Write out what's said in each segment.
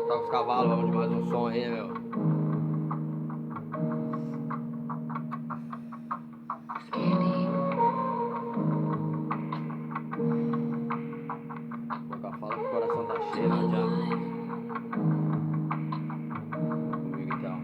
Toca os cavalos, vamos de mais um som aí, meu. Boca fala que o coração tá cheio, não adianta. Comigo então.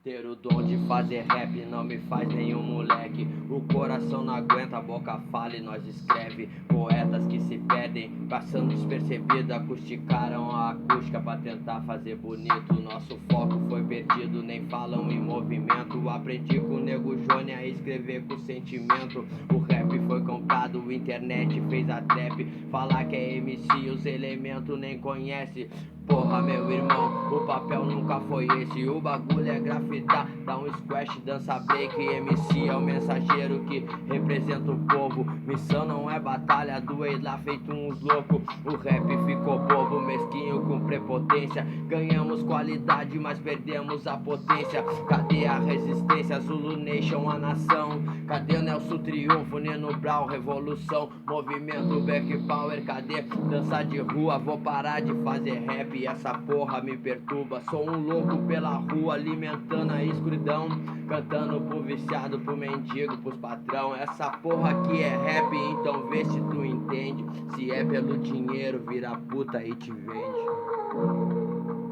Ter o dom de fazer rap não me faz nenhum moleque. O coração não aguenta, a boca fala e nós escreve. Poetas que se perdem, passando despercebido, acusticaram a acústica pra tentar fazer bonito. Nosso foco foi perdido, nem falam em movimento. Aprendi com o Nego Johnny a escrever com sentimento. O rap foi comprado, a internet fez a trap. Falar que é MC, os elementos nem conhece. Porra, meu irmão, o papel nunca foi esse. O bagulho é grafitar, dá um squash, dança break. MC é o mensageiro que representa o povo. Missão não é batalha, doei lá feito uns loucos. O rap ficou bobo, mesquinho com prepotência. Ganhamos qualidade, mas perdemos a potência. Cadê a resistência? Zulu Nation, a nação. Cadê o Nelson Triunfo, Nino Brown, revolução. Movimento Back Power, cadê dança de rua? Vou parar de fazer rap, essa porra me perturba. Sou um louco pela rua, alimentando a escuridão. Cantando pro viciado, pro mendigo, pros patrão. Essa porra aqui é rap, então vê se tu entende. Se é pelo dinheiro, vira puta e te vende.